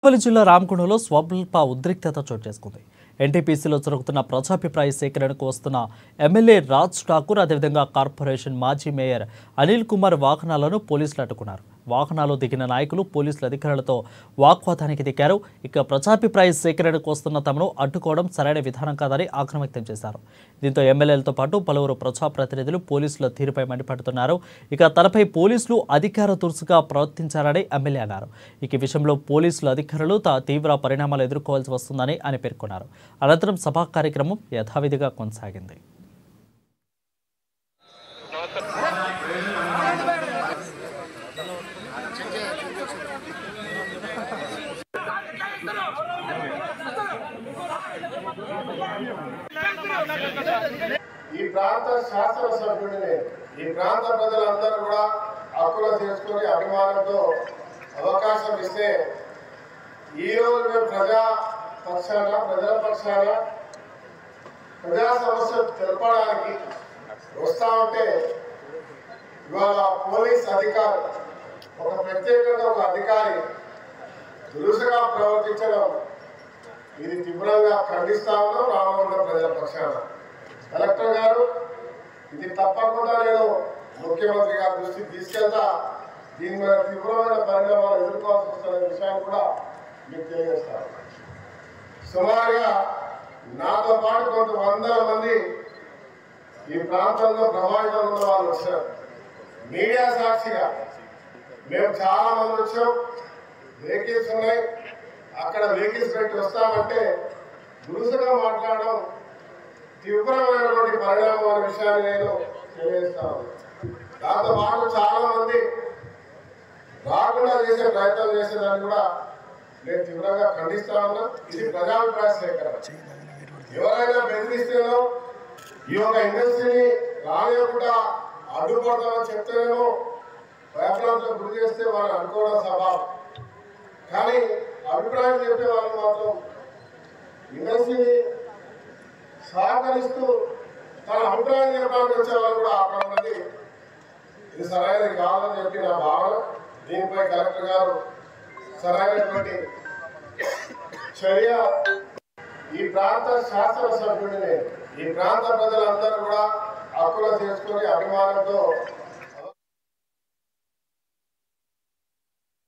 పెద్దపల్లి జిల్లా రామగుండంలో స్వల్ప ఉద్రిక్తత చోటు చేసుకుంది. ఎన్టీపీసీలో జరుగుతున్న ప్రజాభిప్రాయ సేకరణకు వస్తున్న ఎమ్మెల్యే రాజ్ ఠాకూర్ అదేవిధంగా కార్పొరేషన్ మాజీ మేయర్ అనిల్ కుమార్ వాహనాలను పోలీసులు అడ్డుకున్నారు. వాహనాలు దిగిన నాయకులు పోలీసుల అధికారులతో వాగ్వాదానికి దిగారు. ఇక ప్రజాభిప్రాయ సేకరణకు వస్తున్న తమను అడ్డుకోవడం సరైన విధానం కాదని ఆగ్రహం వ్యక్తం చేశారు. దీంతో ఎమ్మెల్యేలతో పాటు పలువురు ప్రజాప్రతినిధులు పోలీసుల తీరుపై మండిపడుతున్నారు. ఇక తనపై పోలీసులు అధికార దురుసుగా ప్రవర్తించారని ఎమ్మెల్యే అన్నారు. ఈ విషయంలో పోలీసుల అధికారులు తీవ్ర పరిణామాలు ఎదుర్కోవాల్సి వస్తుందని ఆయన పేర్కొన్నారు. అనంతరం సభా కార్యక్రమం యథావిధిగా కొనసాగింది. ఈ ప్రాంత శాసనసభ్యుడిని ఈ ప్రాంత ప్రజలందరూ కూడా హక్కులు చేసుకుని అభిమానంతో అవకాశం ఇస్తే ఈరోజు మేము ప్రజల పక్షాన ప్రజా సమస్యలు తెలపడానికి వస్తా ఉంటే ఇవాళ పోలీస్ అధికారి ప్రత్యేకంగా ఒక అధికారి దురుసుగా ప్రవర్తించడం ఇది తీవ్రంగా ఖండిస్తా ఉన్నాం. రామగుండం ప్రజల పక్షాన కలెక్టర్ గారు ఇది తప్పకుండా నేను ముఖ్యమంత్రి గారి దృష్టికి తీసుకెళ్తా. దీని మీద తీవ్రమైన పరిణామాలు ఎదుర్కోవాల్సి వస్తున్న విషయాన్ని కూడా మీకు తెలియజేస్తాను. సుమారుగా నాతో పాటు కొంత వందల మంది ఈ ప్రాంతంలో ప్రభావితం ఉన్న వాళ్ళు వచ్చారు. మీడియా సాక్షిగా మేము చాలా మంది వచ్చాం. వెహికల్స్ ఉన్నాయి, అక్కడ వెహికల్స్ పెట్టి వస్తామంటే దురుసుగా మాట్లాడడం తీవ్రమైనటువంటి పరిణామం అనే విషయాన్ని నేను తెలియజేస్తాను. దాంతో పాటు చాలా మంది రాకుండా చేసే ప్రయత్నం చేసేదాన్ని కూడా నేను తీవ్రంగా ఖండిస్తా ఉన్నా. ఇది ప్రజాభిప్రాయ సేకరణ. ఎవరైనా బెదిరిస్తేనో ఈ యొక్క ఇండస్ట్రీని రానివ్వకుండా అడ్డుపడతామని చెప్తేనేమో భయప్రాంతం గురి చేస్తే వాళ్ళు అనుకోవడం స్వభావం. కానీ అభిప్రాయం చెప్పే వాళ్ళు మాత్రం ఇండస్ట్రీని సహకరిస్తూ తన అభిప్రాయం చెప్పడానికి వచ్చే వాళ్ళు కూడా అక్కడ ఉన్నది ఇది సరైనది కాదని చెప్పి నా భావన. దీనిపై కలెక్టర్ గారు సరైనటువంటి చర్య ఈ ప్రాంత శాసనసభ్యుడిని ఈ ప్రాంత ప్రజలందరూ కూడా హక్కులు చేసుకుని అభిమానంతో